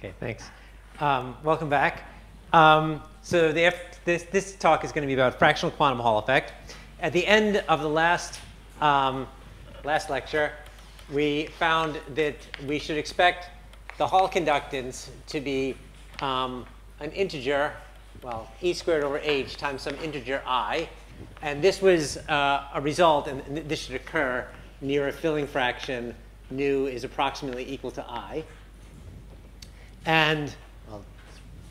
Okay, thanks. Welcome back. So this talk is going to be about fractional quantum Hall effect. At the end of the last lecture, we found that we should expect the Hall conductance to be an integer, well, e squared over h times some integer I. And this was a result, and this should occur near a filling fraction nu is approximately equal to I. And I'll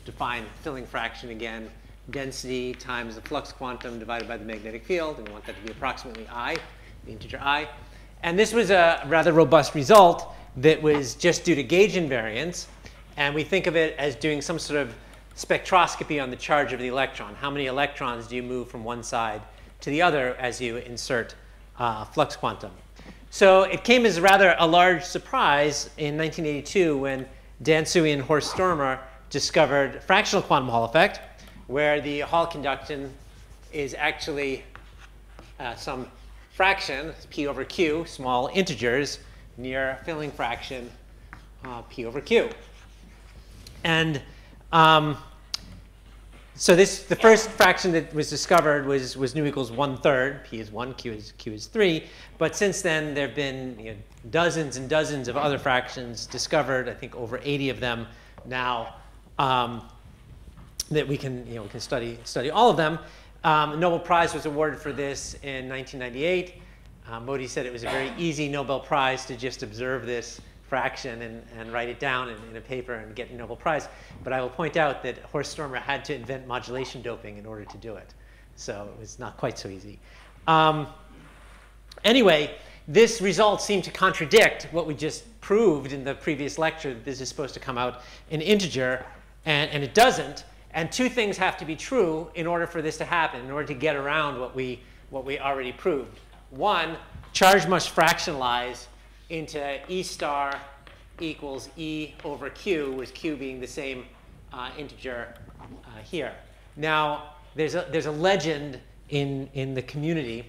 define filling fraction again, density times the flux quantum divided by the magnetic field, and we want that to be approximately I, the integer I. And this was a rather robust result that was just due to gauge invariance. And we think of it as doing some sort of spectroscopy on the charge of the electron. How many electrons do you move from one side to the other as you insert flux quantum? So it came as rather a large surprise in 1982 when Dan Tsui and Horst Stormer discovered fractional quantum Hall effect, where the Hall conductance is actually some fraction, p over q, small integers, near filling fraction p over q. And so the first fraction that was discovered was nu equals 1/3. P is 1, q is 3. But since then, there have been dozens and dozens of other fractions discovered. I think over 80 of them now that we can study all of them. A Nobel Prize was awarded for this in 1998. Modi said it was a very easy Nobel Prize to just observe this fraction and write it down in a paper and get a Nobel Prize. But I will point out that Horst Stormer had to invent modulation doping in order to do it. So it was not quite so easy. Anyway, this result seemed to contradict what we just proved in the previous lecture, that this is supposed to come out an integer, and it doesn't. And two things have to be true in order for this to happen, in order to get around what we already proved. One, charge must fractionalize into E star equals E over Q, with Q being the same integer here. Now, there's a legend in the community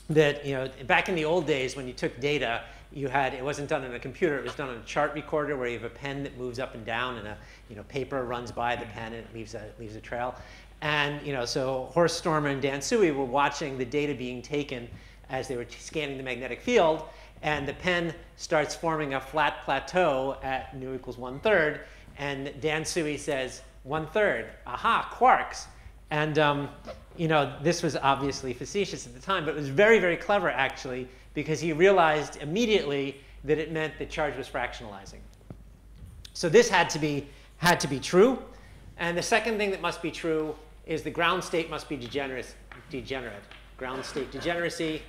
that back in the old days when you took data, it wasn't done on a computer, it was done on a chart recorder where you have a pen that moves up and down, and a paper runs by the pen and it leaves a trail. And so Horst Stormer and Dan Tsui were watching the data being taken as they were scanning the magnetic field, and the pen starts forming a flat plateau at nu equals 1/3, and Dan Tsui says 1/3, aha, quarks. And this was obviously facetious at the time, but it was very, very clever actually, because he realized immediately that it meant the charge was fractionalizing. So this had to be true. And the second thing that must be true is the ground state must be degenerate. Ground state degeneracy,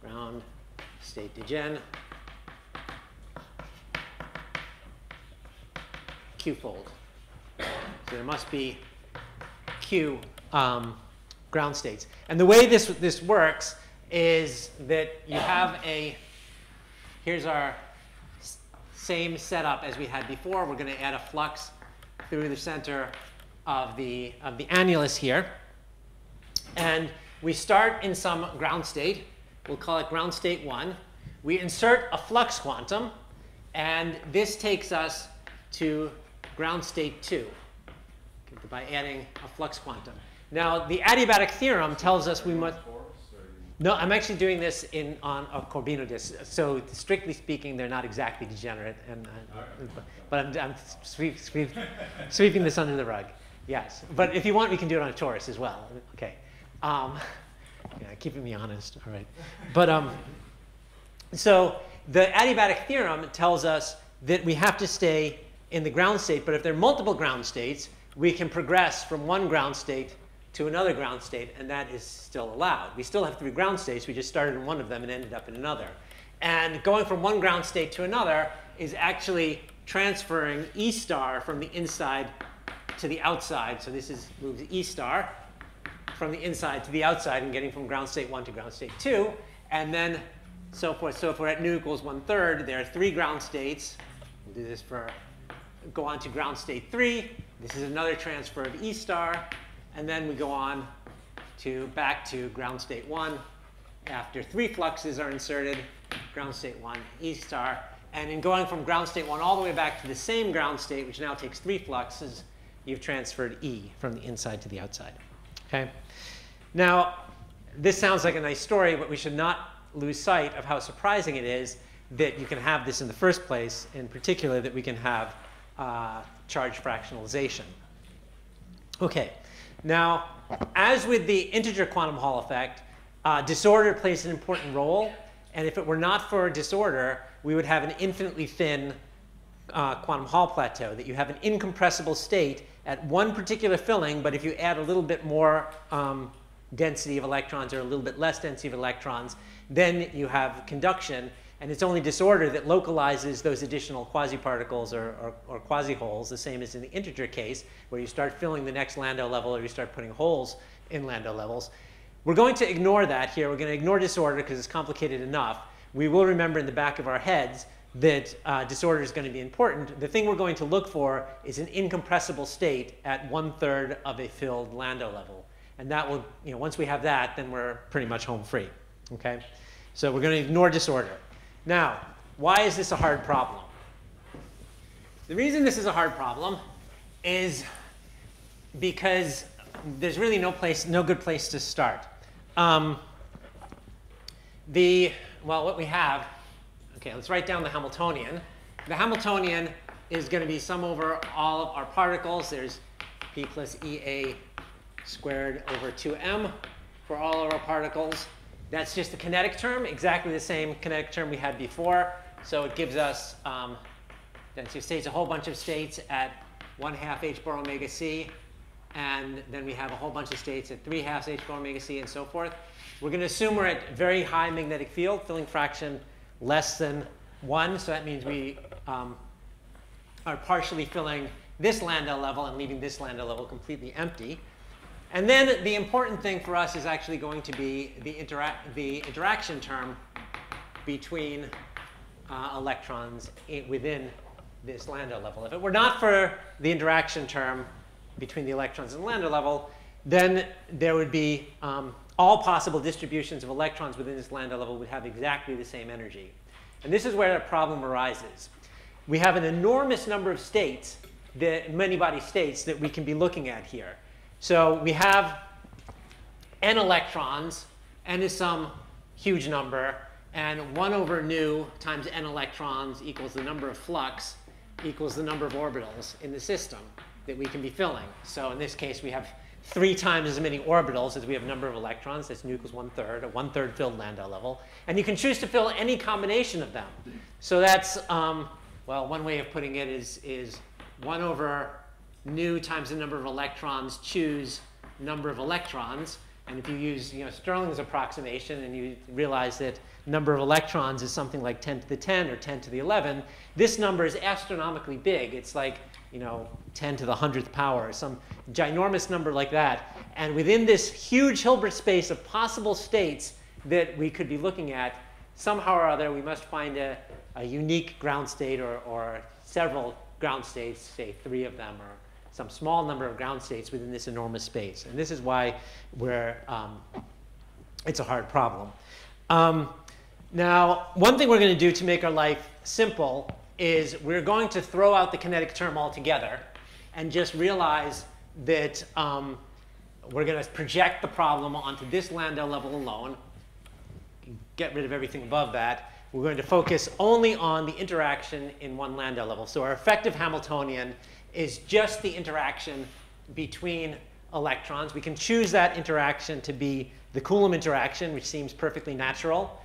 ground state degen, Q-fold. So there must be Q ground states. And the way this works is that you have here's our same setup as we had before. We're going to add a flux through the center of the annulus here. And we start in some ground state. We'll call it ground state 1. We insert a flux quantum, and this takes us to ground state 2 by adding a flux quantum. Now, the Adiabatic Theorem tells us we must... No, I'm actually doing this on a Corbino disk. So strictly speaking, they're not exactly degenerate, but I'm sweeping this under the rug. Yes, but if you want, we can do it on a torus as well. Okay, keeping me honest. All right, but so the Adiabatic Theorem tells us that we have to stay in the ground state. But if there are multiple ground states, we can progress from one ground state to another ground state, and that is still allowed. We still have 3 ground states. We just started in one of them and ended up in another. And going from one ground state to another is actually transferring E star from the inside to the outside. So this moves E star from the inside to the outside and getting from ground state 1 to ground state 2, and then so forth. So if we're at nu equals 1/3, there are 3 ground states. We'll do this go on to ground state 3. This is another transfer of E star. And then we go on back to ground state 1 after 3 fluxes are inserted, ground state 1, E star. And in going from ground state 1 all the way back to the same ground state, which now takes 3 fluxes, you've transferred E from the inside to the outside. Okay? Now, this sounds like a nice story, but we should not lose sight of how surprising it is that you can have this in the first place, in particular that we can have charge fractionalization. Okay, now as with the integer quantum Hall effect, disorder plays an important role, and if it were not for disorder, we would have an infinitely thin quantum Hall plateau, that you have an incompressible state at one particular filling, but if you add a little bit more density of electrons or a little bit less density of electrons, then you have conduction, and it's only disorder that localizes those additional quasi-particles or quasi-holes, the same as in the integer case, where you start filling the next Landau level or you start putting holes in Landau levels. We're going to ignore that here. We're going to ignore disorder because it's complicated enough. We will remember in the back of our heads that disorder is going to be important. The thing we're going to look for is an incompressible state at 1/3 of a filled Landau level. And that will, once we have that, then we're pretty much home free. Okay? So we're going to ignore disorder. Now, why is this a hard problem? The reason this is a hard problem is because there's really no good place to start. Well, what we have, okay, let's write down the Hamiltonian. The Hamiltonian is going to be sum over all of our particles. There's P plus EA squared over 2m for all of our particles. That's just the kinetic term, exactly the same kinetic term we had before. So it gives us density of states, a whole bunch of states at 1/2 h bar omega c. And then we have a whole bunch of states at 3/2 h bar omega c and so forth. We're going to assume we're at very high magnetic field, filling fraction less than 1. So that means we are partially filling this Landau level and leaving this Landau level completely empty. And then the important thing for us is actually going to be the interaction term between electrons within this Landau level. If it were not for the interaction term between the electrons and the Landau level, then there would be all possible distributions of electrons within this Landau level would have exactly the same energy. And this is where the problem arises. We have an enormous number of states, many body states, that we can be looking at here. So we have n electrons, n is some huge number, and 1/nu times n electrons equals the number of flux equals the number of orbitals in the system that we can be filling. So in this case, we have 3 times as many orbitals as we have number of electrons. That's nu equals 1/3, a 1/3 filled Landau level. And you can choose to fill any combination of them. So that's, well, one way of putting it is 1/nu times the number of electrons, choose number of electrons. And if you use Stirling's approximation and you realize that number of electrons is something like 10 to the 10 or 10 to the 11, this number is astronomically big. It's like 10 to the 100th power, some ginormous number like that. And within this huge Hilbert space of possible states that we could be looking at, somehow or other we must find a unique ground state or several ground states, say 3 of them, or some small number of ground states within this enormous space. And this is why it's a hard problem. Now, one thing we're going to do to make our life simple is we're going to throw out the kinetic term altogether and just realize that we're going to project the problem onto this Landau level alone, get rid of everything above that. We're going to focus only on the interaction in one Landau level. So our effective Hamiltonian is just the interaction between electrons. We can choose that interaction to be the Coulomb interaction, which seems perfectly natural.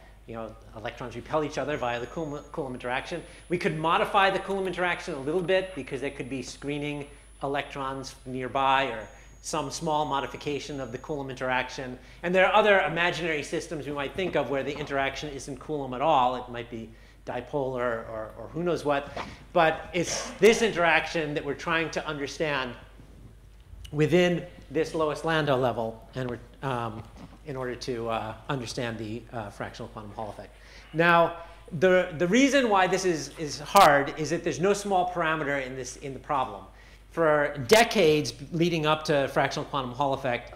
Electrons repel each other via the Coulomb interaction. We could modify the Coulomb interaction a little bit because there could be screening electrons nearby or some small modification of the Coulomb interaction. And there are other imaginary systems we might think of where the interaction isn't Coulomb at all. It might be dipolar or who knows what. But it's this interaction that we're trying to understand within this lowest Landau level, and we're in order to understand the fractional quantum Hall effect. Now, the reason why this is hard is that there's no small parameter in the problem. For decades leading up to fractional quantum Hall effect,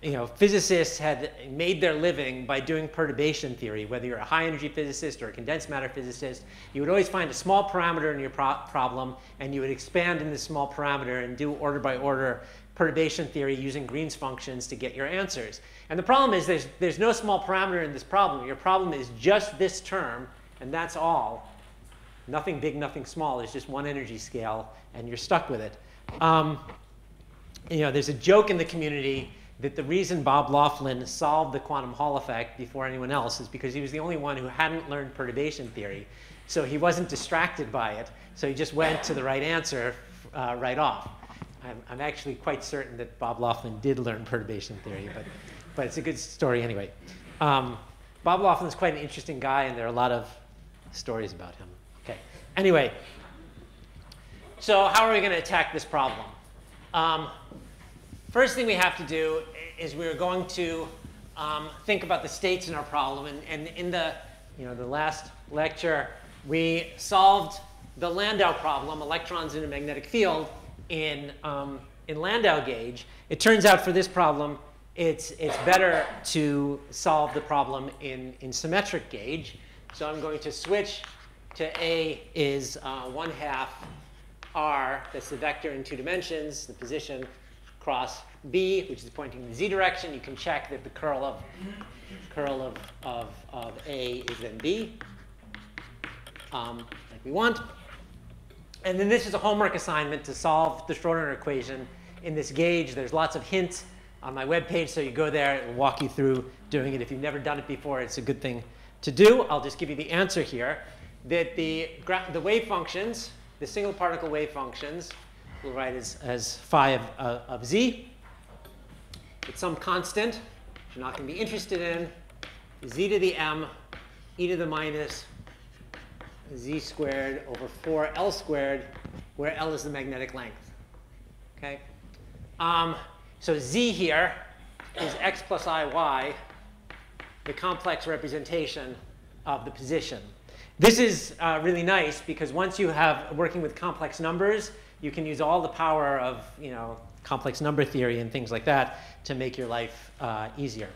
physicists had made their living by doing perturbation theory. Whether you're a high energy physicist or a condensed matter physicist, you would always find a small parameter in your problem, and you would expand in this small parameter and do order by order perturbation theory using Green's functions to get your answers. And the problem is there's no small parameter in this problem. Your problem is just this term, and that's all. Nothing big, nothing small. There's just one energy scale, and you're stuck with it. There's a joke in the community that the reason Bob Lofland solved the quantum Hall effect before anyone else is because he was the only one who hadn't learned perturbation theory. So he wasn't distracted by it. So he just went to the right answer right off. I'm actually quite certain that Bob Lofland did learn perturbation theory, but it's a good story anyway. Bob Lofland's quite an interesting guy, and there are a lot of stories about him. Okay. Anyway, so how are we going to attack this problem? First thing we have to do is we're going to think about the states in our problem. And in the last lecture, we solved the Landau problem, electrons in a magnetic field, in Landau gauge. It turns out for this problem, it's better to solve the problem in symmetric gauge. So I'm going to switch to A is 1/2 r. That's the vector in 2 dimensions, the position, cross B, which is pointing in the z direction. You can check that the curl of A is then B, like we want. And then this is a homework assignment to solve the Schrodinger equation in this gauge. There's lots of hints on my webpage, so you go there, it will walk you through doing it. If you've never done it before, it's a good thing to do. I'll just give you the answer here, that the wave functions, the single particle wave functions, we'll write as phi of z. It's some constant, which you're not going to be interested in, z to the m, e to the minus z squared over 4l squared, where l is the magnetic length. Okay? So z here is x plus iy, the complex representation of the position. This is really nice because once you have working with complex numbers, you can use all the power of complex number theory and things like that to make your life easier.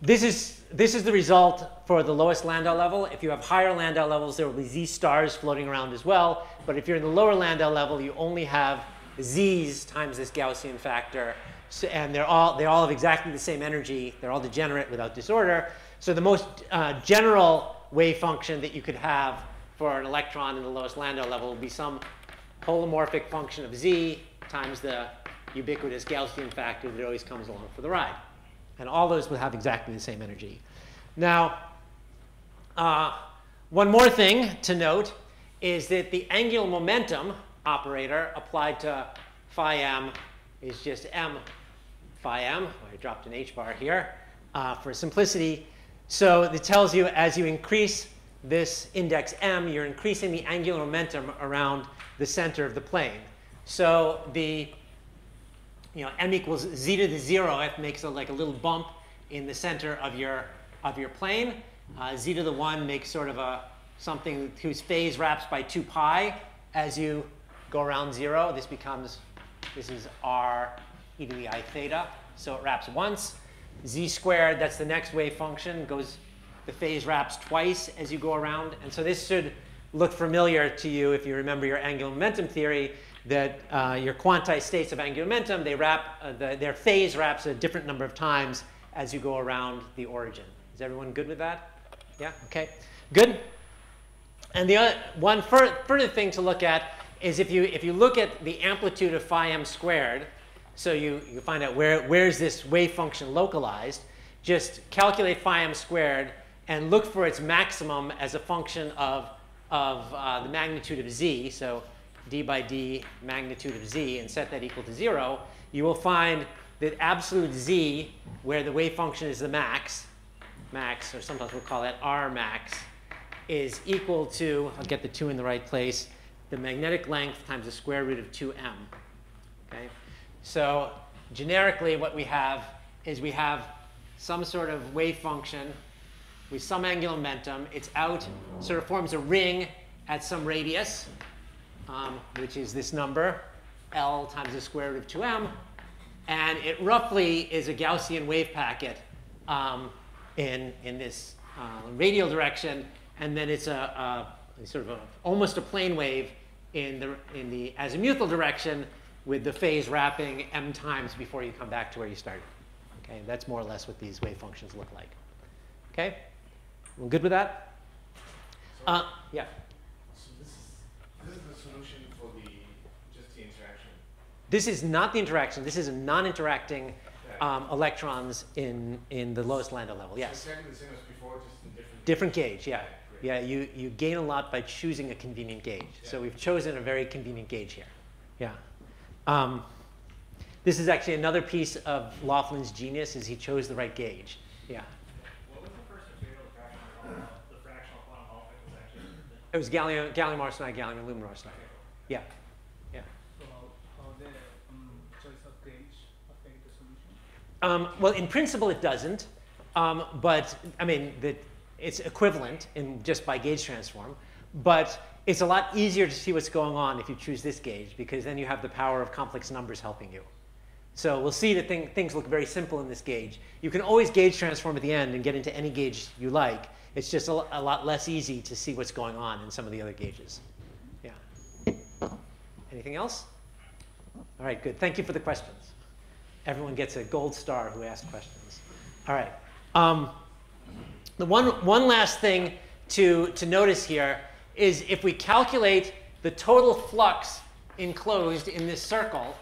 This is the result for the lowest Landau level. If you have higher Landau levels, there will be z stars floating around as well. But if you're in the lower Landau level, you only have z's times this Gaussian factor. So, and they all have exactly the same energy. They're all degenerate without disorder. So the most general wave function that you could have for an electron in the lowest Landau level would be some holomorphic function of z times the ubiquitous Gaussian factor that always comes along for the ride. And all those will have exactly the same energy. Now, one more thing to note is that the angular momentum operator applied to phi m is just m phi m. I dropped an h bar here for simplicity. So it tells you as you increase this index m, you're increasing the angular momentum around the center of the plane. So the m equals z to the 0th makes like a little bump in the center of your plane. Z to the 1 makes sort of something whose phase wraps by 2 pi as you go around 0. This is r e to the I theta. So it wraps once. Z squared, that's the next wave function, the phase wraps twice as you go around. And so this should look familiar to you if you remember your angular momentum theory, that your quantized states of angular momentum, their phase wraps a different number of times as you go around the origin. Is everyone good with that? Yeah? OK. Good. And the one further thing to look at is if you look at the amplitude of phi m squared, so you find out where's this wave function localized, just calculate phi m squared and look for its maximum as a function of the magnitude of z. So d by d magnitude of z, and set that equal to 0, you will find that absolute z, where the wave function is the max, or sometimes we'll call that r max, is equal to, I'll get the 2 in the right place, the magnetic length times the square root of 2m. Okay? So generically what we have is we have some sort of wave function with some angular momentum. It's out, sort of forms a ring at some radius, which is this number, L times the square root of 2m. And it roughly is a Gaussian wave packet in this radial direction. And then it's a sort of almost a plane wave in the azimuthal direction with the phase wrapping m times before you come back to where you started. Okay, that's more or less what these wave functions look like. Okay, we're good with that? Yeah. So this is the solution for just the interaction. This is not the interaction. This is a non-interacting electrons in the lowest Landau level. Yes. So exactly the same as before, just in different gauge. Yeah. Yeah. You gain a lot by choosing a convenient gauge. Yeah. So we've chosen a very convenient gauge here. Yeah. This is actually another piece of Lofland's genius, is he chose the right gauge. Yeah. What was the first material the fractional quantum Hall effect was actually? It was gallium arsenide, gallium aluminum arsenide. Yeah. Yeah. So how the choice of gauge affect the solution? Well, in principle, it doesn't. But I mean, it's equivalent in just by gauge transform. But it's a lot easier to see what's going on if you choose this gauge, because then you have the power of complex numbers helping you. So we'll see that things look very simple in this gauge. You can always gauge transform at the end and get into any gauge you like. It's just a lot less easy to see what's going on in some of the other gauges. Yeah. Anything else? All right, good. Thank you for the questions. Everyone gets a gold star who asked questions. All right. The one last thing to notice here is if we calculate the total flux enclosed in this circle.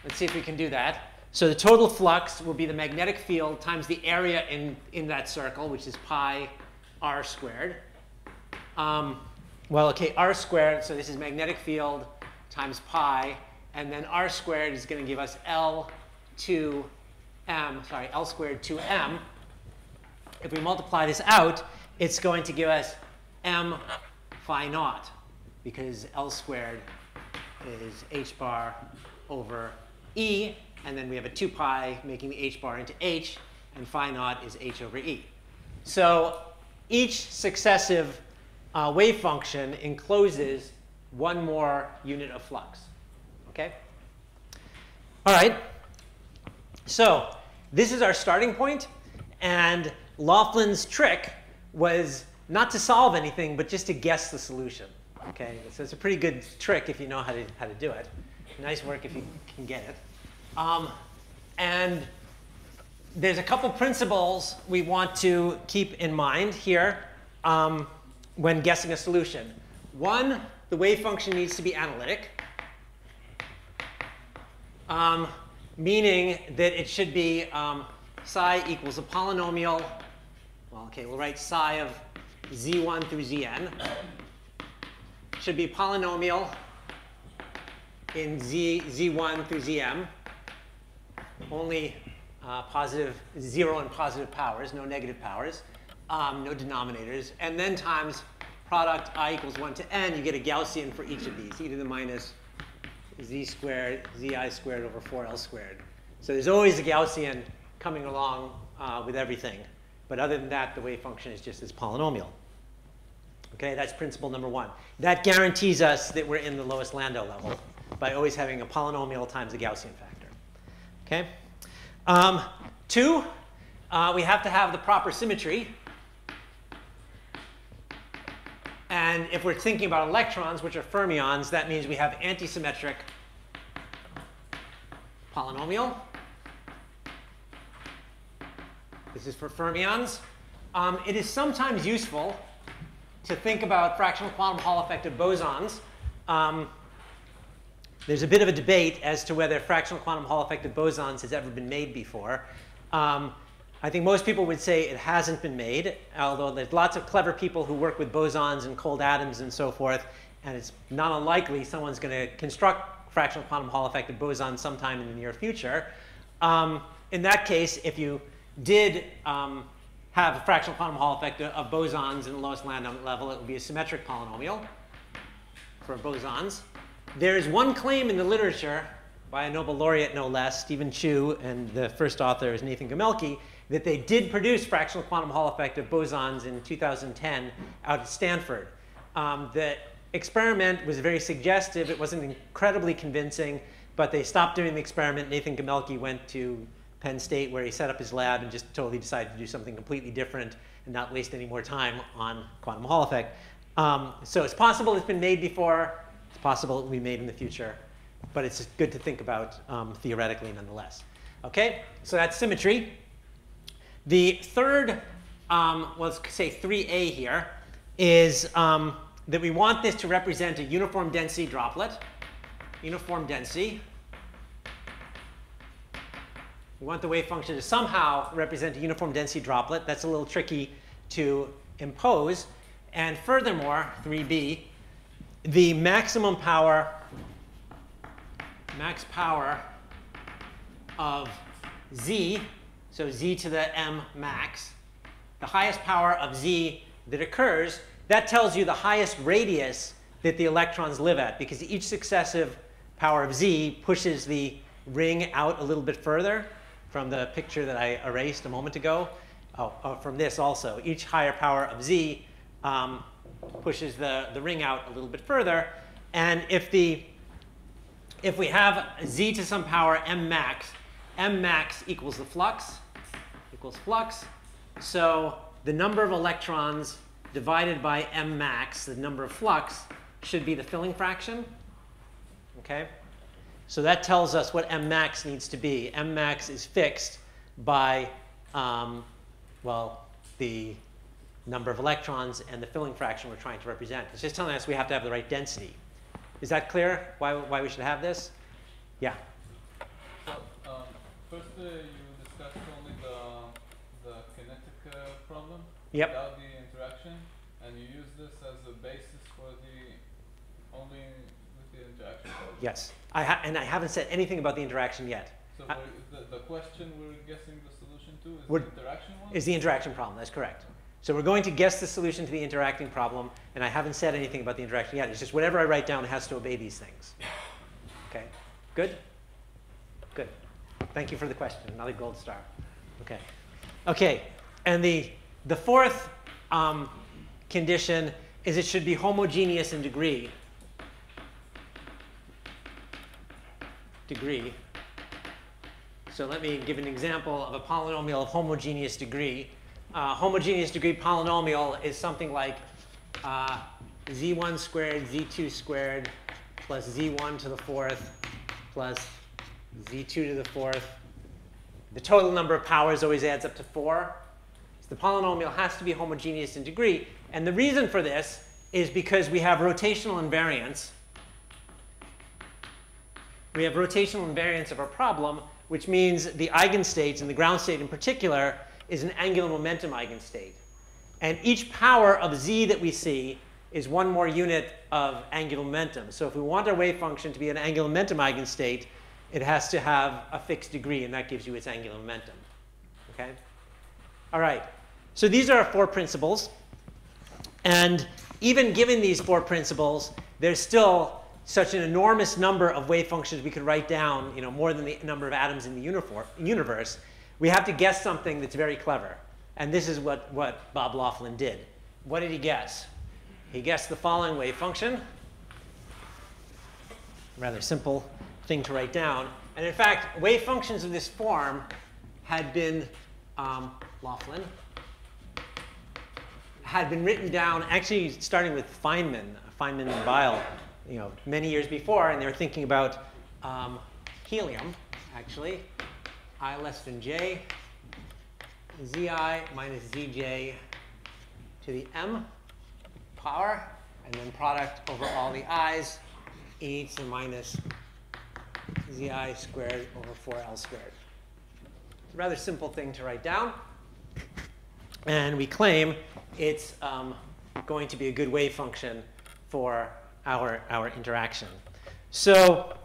Let's see if we can do that. So the total flux will be the magnetic field times the area in that circle, which is pi r squared. Well, OK, r squared. So this is magnetic field times pi. And then r squared is going to give us L squared 2m. If we multiply this out, it's going to give us m phi naught, because L squared is h bar over E, and then we have a 2 pi making the h bar into h, and phi naught is h over E. So each successive wave function encloses one more unit of flux. Okay? All right. So this is our starting point, and Lofland's trick was not to solve anything, but just to guess the solution. Okay? So it's a pretty good trick if you know how to do it. Nice work if you can get it. And there's a couple principles we want to keep in mind here when guessing a solution. One, the wave function needs to be analytic, meaning that it should be psi equals a polynomial. Well, OK, we'll write psi of z1 through zn. Should be a polynomial in z1 through zm, only positive 0 and positive powers, no negative powers, no denominators, and then times product I equals 1 to n, you get a Gaussian for each of these, e to the minus z squared, zi squared over 4l squared. So there's always a Gaussian coming along with everything. But other than that, the wave function is just this polynomial. Okay, that's principle number one. That guarantees us that we're in the lowest Landau level by always having a polynomial times a Gaussian factor. Okay. Two, we have to have the proper symmetry. And if we're thinking about electrons, which are fermions, that means we have antisymmetric polynomial. This is for fermions. It is sometimes useful to think about fractional quantum Hall effect of bosons. There's a bit of a debate as to whether fractional quantum Hall effect of bosons has ever been made before. I think most people would say it hasn't been made, although there's lots of clever people who work with bosons and cold atoms and so forth, and it's not unlikely someone's going to construct fractional quantum Hall effect of bosons sometime in the near future. In that case, if you did have a fractional quantum Hall effect of bosons in the lowest Landau level, it would be a symmetric polynomial for bosons. There is one claim in the literature by a Nobel laureate, no less, Stephen Chu, and the first author is Nathan Gemelke, that they did produce fractional quantum Hall effect of bosons in 2010 out at Stanford. The experiment was very suggestive. It wasn't incredibly convincing, but they stopped doing the experiment. Nathan Gamelke went to Penn State, where he set up his lab and just totally decided to do something completely different and not waste any more time on quantum Hall effect. So it's possible it's been made before. It's possible it will be made in the future. But it's good to think about theoretically nonetheless. OK, so that's symmetry. The third, let's say 3a here, is that we want this to represent a uniform density droplet. Uniform density. We want the wave function to somehow represent a uniform density droplet. That's a little tricky to impose. And furthermore, 3b, the maximum power, max power of z, so z to the m max, the highest power of z that occurs, that tells you the highest radius that the electrons live at, because each successive power of z pushes the ring out a little bit further from the picture that I erased a moment ago. From this also. Each higher power of z pushes the ring out a little bit further. And if we have z to some power m max equals the flux, So the number of electrons divided by m max, the number of flux, should be the filling fraction. Okay? So that tells us what m max needs to be. M max is fixed by, well, the number of electrons and the filling fraction we're trying to represent. It's just telling us we have to have the right density. Is that clear why we should have this? Yeah? So, first you discussed only the kinetic problem without the interaction, and you use this as a basis for the only with the interaction problem. Yes. And I haven't said anything about the interaction yet. So the question we're guessing the solution to is the interaction one? Is the interaction problem, that's correct. So we're going to guess the solution to the interacting problem, and I haven't said anything about the interaction yet. It's just whatever I write down has to obey these things. Okay, good? Good. Thank you for the question, another gold star. Okay, okay. And the fourth condition is it should be homogeneous in degree. So let me give an example of a polynomial of homogeneous degree. Homogeneous degree polynomial is something like z1 squared, z2 squared, plus z1 to the fourth, plus z2 to the fourth. The total number of powers always adds up to 4. So the polynomial has to be homogeneous in degree. And the reason for this is because we have rotational invariance. We have rotational invariance of our problem, which means the eigenstates, and the ground state in particular, is an angular momentum eigenstate. And each power of z that we see is one more unit of angular momentum. So if we want our wave function to be an angular momentum eigenstate, it has to have a fixed degree, and that gives you its angular momentum. Okay? All right. So these are our 4 principles. And even given these 4 principles, there's still such an enormous number of wave functions we could write down, more than the number of atoms in the universe. We have to guess something that's very clever. And this is what Bob Lofland did. What did he guess? He guessed the following wave function. Rather simple thing to write down. And in fact, wave functions of this form had been, Lofland, had been written down, actually starting with Feynman and Weil, many years before. And they were thinking about helium, actually. I less than j, zi minus zj to the m power, and then product over all the i's, e to the minus zi squared over 4l squared. It's a rather simple thing to write down. And we claim it's going to be a good wave function for our interaction. So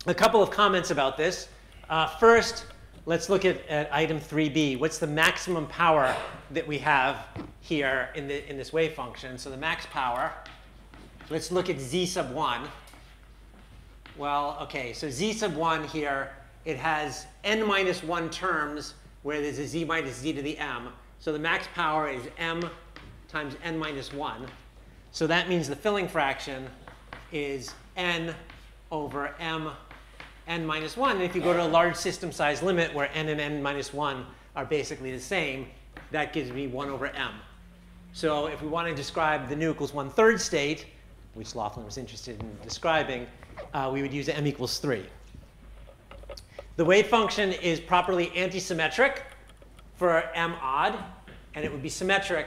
a couple of comments about this. First, let's look at item 3b. What's the maximum power that we have here in this wave function? So the max power, let's look at z sub 1. Well, OK, so z sub 1 here, it has n minus 1 terms where there's a z minus z to the m. So the max power is m times n minus 1. So that means the filling fraction is n over m n minus 1. And if you go to a large system size limit where n and n minus 1 are basically the same, that gives me 1 over m. So if we want to describe the nu equals 1/3 state, which Lofland was interested in describing, we would use m equals 3. The wave function is properly antisymmetric for m odd, and it would be symmetric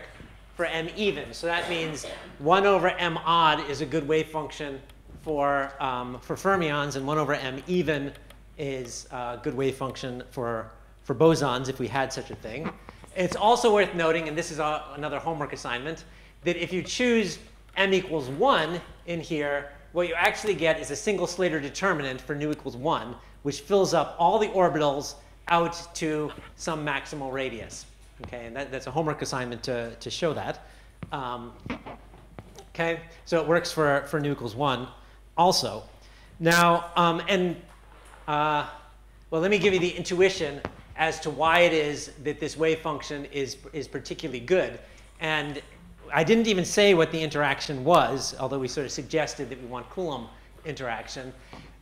for m even. So that means 1 over m odd is a good wave function for fermions, and 1 over m even is a good wave function for bosons, if we had such a thing. It's also worth noting, and this is another homework assignment, that if you choose m equals 1 in here, what you actually get is a single Slater determinant for nu equals 1, which fills up all the orbitals out to some maximal radius. Okay, and that's a homework assignment to show that. Okay, so it works for nu equals 1 also. Now, well, let me give you the intuition as to why it is that this wave function is particularly good. And I didn't even say what the interaction was, although we sort of suggested that we want Coulomb interaction.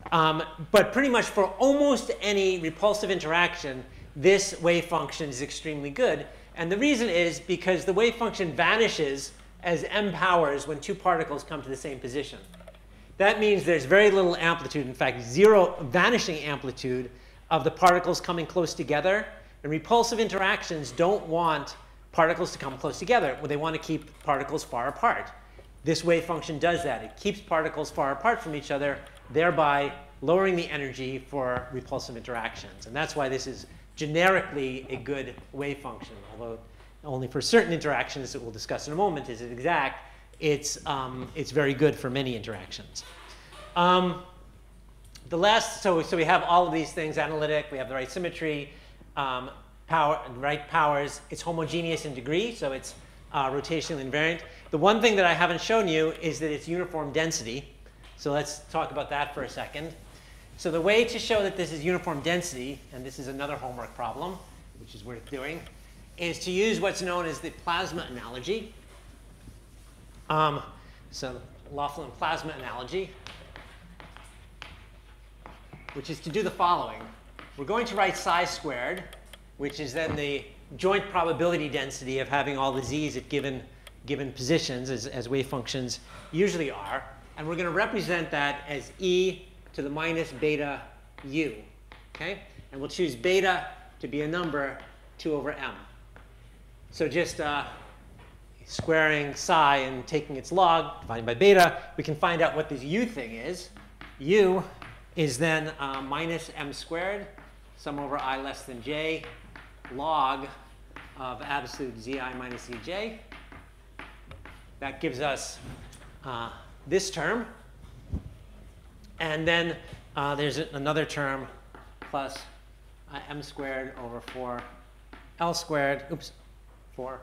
But pretty much for almost any repulsive interaction, this wave function is extremely good. And the reason is because the wave function vanishes as m powers when two particles come to the same position. That means there's very little amplitude, in fact, 0 vanishing amplitude of the particles coming close together. And repulsive interactions don't want particles to come close together. Well, they want to keep particles far apart. This wave function does that. It keeps particles far apart from each other, thereby lowering the energy for repulsive interactions. And that's why this is generically a good wave function, although only for certain interactions that we'll discuss in a moment is it exact. It's very good for many interactions. So we have all of these things analytic. We have the right symmetry, right powers. It's homogeneous in degree, so it's rotationally invariant. The one thing that I haven't shown you is that it's uniform density. So let's talk about that for a second. So the way to show that this is uniform density, and this is another homework problem, which is worth doing, is to use what's known as the plasma analogy. So Lofland plasma analogy, which is to do the following. We're going to write psi squared, which is then the joint probability density of having all the z's at given positions, as wave functions usually are. And we're going to represent that as e to the minus beta u. Okay? And we'll choose beta to be a number 2 over m. So just squaring psi and taking its log, dividing by beta, we can find out what this u thing is. U is then minus m squared, sum over I less than j, log of absolute zi minus ej. That gives us this term. And then there's another term plus m squared over 4 L squared. Oops, 4.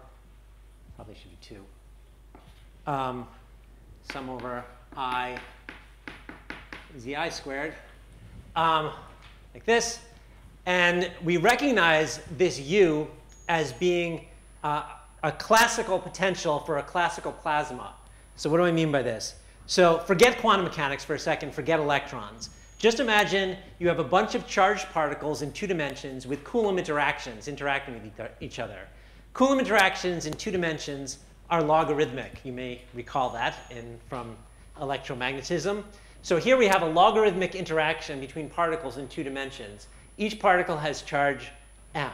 Probably should be 2. Sum over I zi squared, like this. And we recognize this u as being a classical potential for a classical plasma. So what do I mean by this? So forget quantum mechanics for a second, forget electrons. Just imagine you have a bunch of charged particles in 2 dimensions with Coulomb interactions interacting with each other. Coulomb interactions in 2 dimensions are logarithmic. You may recall that from electromagnetism. So here we have a logarithmic interaction between particles in 2 dimensions. Each particle has charge m.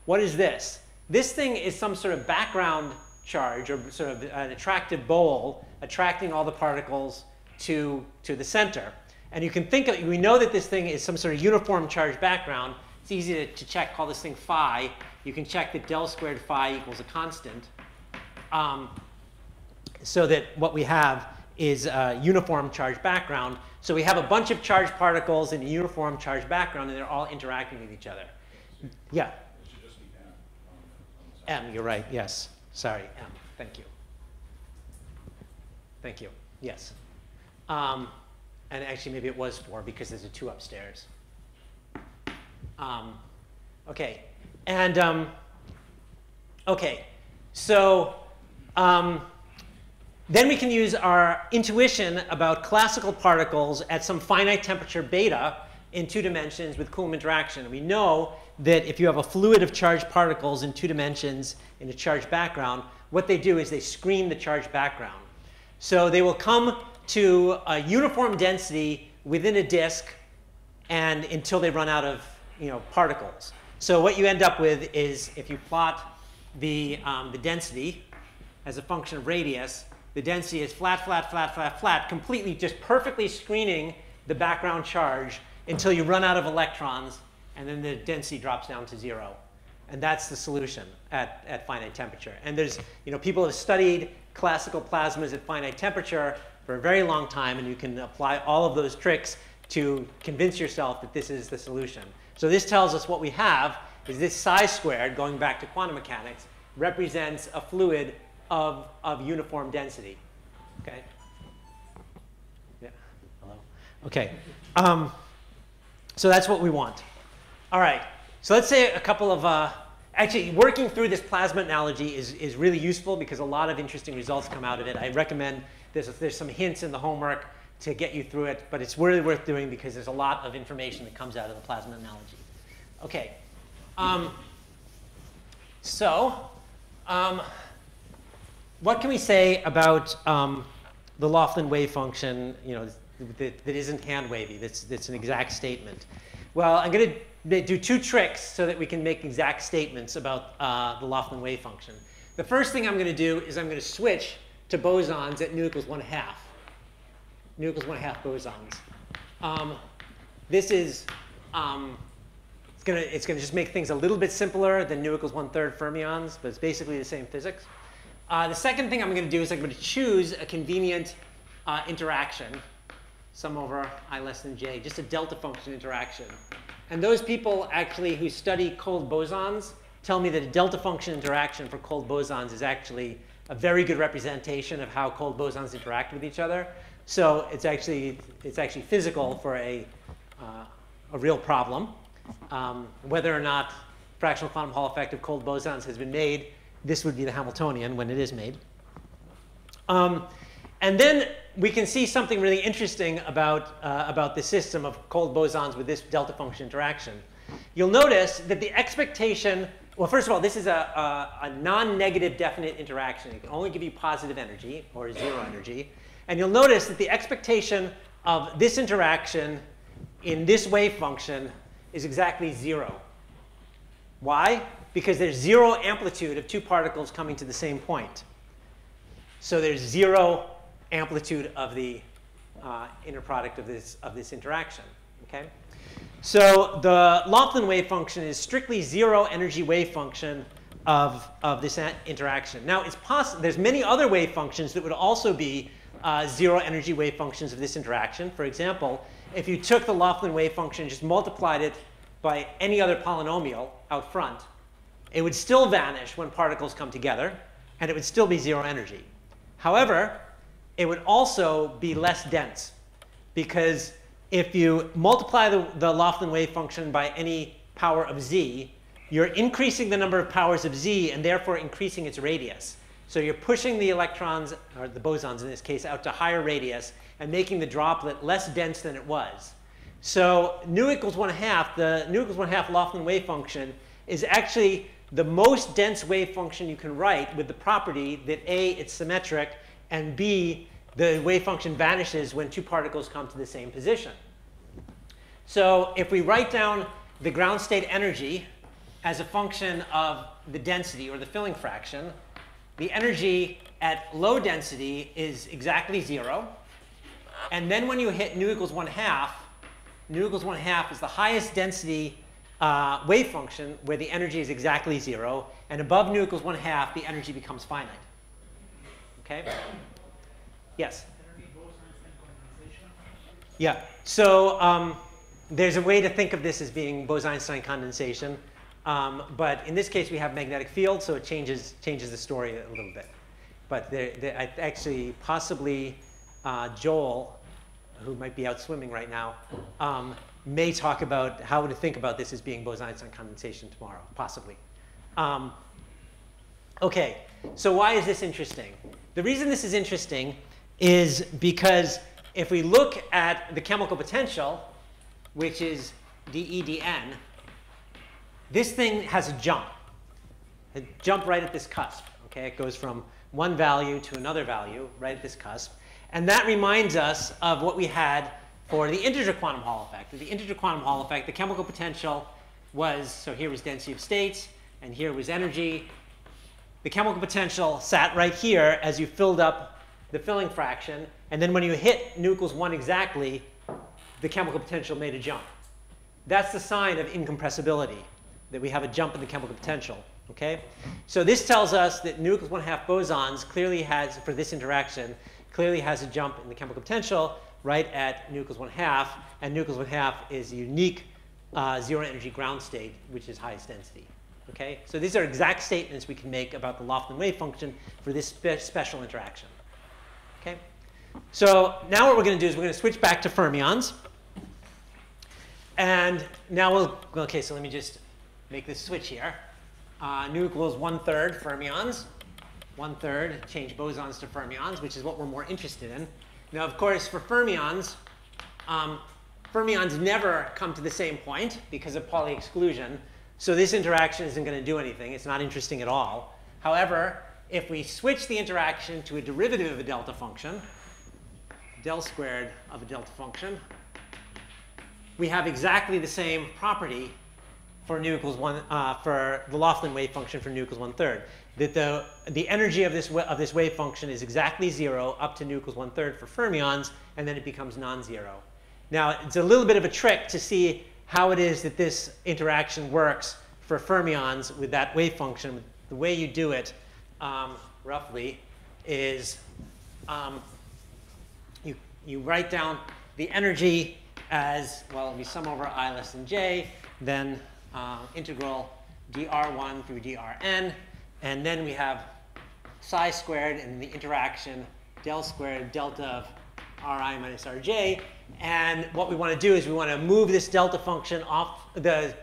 What is this? This thing is some sort of background charge, or sort of an attractive bowl attracting all the particles to the center. And you can think of, we know that this thing is some sort of uniform charge background. It's easy to check, call this thing phi. You can check that del squared phi equals a constant. So that what we have is a uniform charge background. So we have a bunch of charged particles in a uniform charge background, and they're all interacting with each other. Yeah? It should just be m. M, you're right, yes. Sorry, M. Thank you. Thank you. Yes. And actually, maybe it was 4 because there's a 2 upstairs. OK. And OK. So then we can use our intuition about classical particles at some finite temperature beta in 2 dimensions with Coulomb interaction. And we know that if you have a fluid of charged particles in 2 dimensions in a charged background, what they do is they screen the charged background. So they will come to a uniform density within a disk and until they run out of particles. So what you end up with is if you plot the density as a function of radius, the density is flat, flat, flat, flat, flat, completely just perfectly screening the background charge until you run out of electrons, and then the density drops down to 0. And that's the solution at finite temperature. And there's, people have studied classical plasmas at finite temperature for a very long time, and you can apply all of those tricks to convince yourself that this is the solution. So this tells us what we have is this psi squared, going back to quantum mechanics, represents a fluid of uniform density. Okay? Yeah. Hello. Okay. So that's what we want. All right. So let's say a couple of actually, working through this plasma analogy is really useful because a lot of interesting results come out of it. I recommend there's some hints in the homework to get you through it, but it's really worth doing because there's a lot of information that comes out of the plasma analogy. Okay. What can we say about the Lofland wave function, that isn't hand wavy, that's an exact statement? Well, I'm going to do 2 tricks so that we can make exact statements about the Lofland wave function. The first thing I'm going to do is I'm going to switch to bosons at nu equals 1/2. Nu equals 1/2 bosons. This is it's going to just make things a little bit simpler than nu equals 1/3 fermions, but it's basically the same physics. The second thing I'm going to do is I'm going to choose a convenient interaction, sum over I less than j, just a delta function interaction. And those people actually who study cold bosons tell me that a delta function interaction for cold bosons is actually a very good representation of how cold bosons interact with each other. So it's actually physical for a real problem. Whether or not fractional quantum Hall effect of cold bosons has been made, this would be the Hamiltonian when it is made. And then we can see something really interesting about the system of cold bosons with this delta function interaction. You'll notice that the expectation, well, first of all, this is a non-negative definite interaction. It can only give you positive energy or 0 energy. And you'll notice that the expectation of this interaction in this wave function is exactly 0. Why? Because there's 0 amplitude of 2 particles coming to the same point. So there's 0 amplitude of the inner product of this interaction. Okay? So the Lofland wave function is strictly 0 energy wave function of this interaction. Now it's possible there's many other wave functions that would also be 0 energy wave functions of this interaction. For example, if you took the Lofland wave function and just multiplied it by any other polynomial out front, it would still vanish when particles come together, and it would still be 0 energy. However, it would also be less dense, because if you multiply the Lofland wave function by any power of z, you're increasing the number of powers of z and therefore increasing its radius. So you're pushing the electrons, or the bosons in this case, out to higher radius and making the droplet less dense than it was. So nu equals 1/2, the nu equals 1/2 Lofland wave function is actually the most dense wave function you can write with the property that A, it's symmetric, and B, the wave function vanishes when 2 particles come to the same position. So if we write down the ground state energy as a function of the density or the filling fraction, the energy at low density is exactly 0. And then when you hit nu equals 1/2, nu equals 1/2 is the highest density wave function where the energy is exactly 0. And above nu equals 1/2, the energy becomes finite. Okay? Yes? Yeah. So there's a way to think of this as being Bose-Einstein condensation. But in this case, we have magnetic field, so it changes the story a little bit. But actually, possibly Joel, who might be out swimming right now, may talk about how to think about this as being Bose-Einstein condensation tomorrow, possibly. OK, so why is this interesting? The reason this is interesting is because if we look at the chemical potential which is dE dN, this thing has a jump. A jump right at this cusp. Okay, it goes from one value to another value right at this cusp. And that reminds us of what we had for the integer quantum Hall effect. The integer quantum Hall effect, the chemical potential was, so here was density of states, and here was energy. The chemical potential sat right here as you filled up the filling fraction. And then when you hit nu equals 1 exactly, the chemical potential made a jump. That's the sign of incompressibility, that we have a jump in the chemical potential. Okay? So this tells us that nu equals 1/2 bosons clearly has, for this interaction, clearly has a jump in the chemical potential right at nu equals 1/2. And nu equals 1/2 is a unique zero energy ground state, which is highest density. Okay? So these are exact statements we can make about the Lofland wave function for this special interaction. Okay? So now what we're going to do is we're going to switch back to fermions. And now okay, so let me just make this switch here. Nu equals 1/3 fermions. 1/3 change bosons to fermions, which is what we're more interested in. Now, of course, for fermions, fermions never come to the same point because of Pauli exclusion. So this interaction isn't going to do anything. It's not interesting at all. However, if we switch the interaction to a derivative of a delta function, del squared of a delta function, we have exactly the same property for nu equals 1 for the Lofland wave function for nu equals 1/3. That the energy of this wave function is exactly 0 up to nu equals 1/3 for fermions, and then it becomes non-zero. Now, it's a little bit of a trick to see how it is that this interaction works for fermions with that wave function. The way you do it, roughly, is you write down the energy as, well, it'll be sum over I less than j, then integral dr1 through drn, and then we have psi squared and the interaction del squared delta of ri minus rj. And what we want to do is we want to move this delta function off the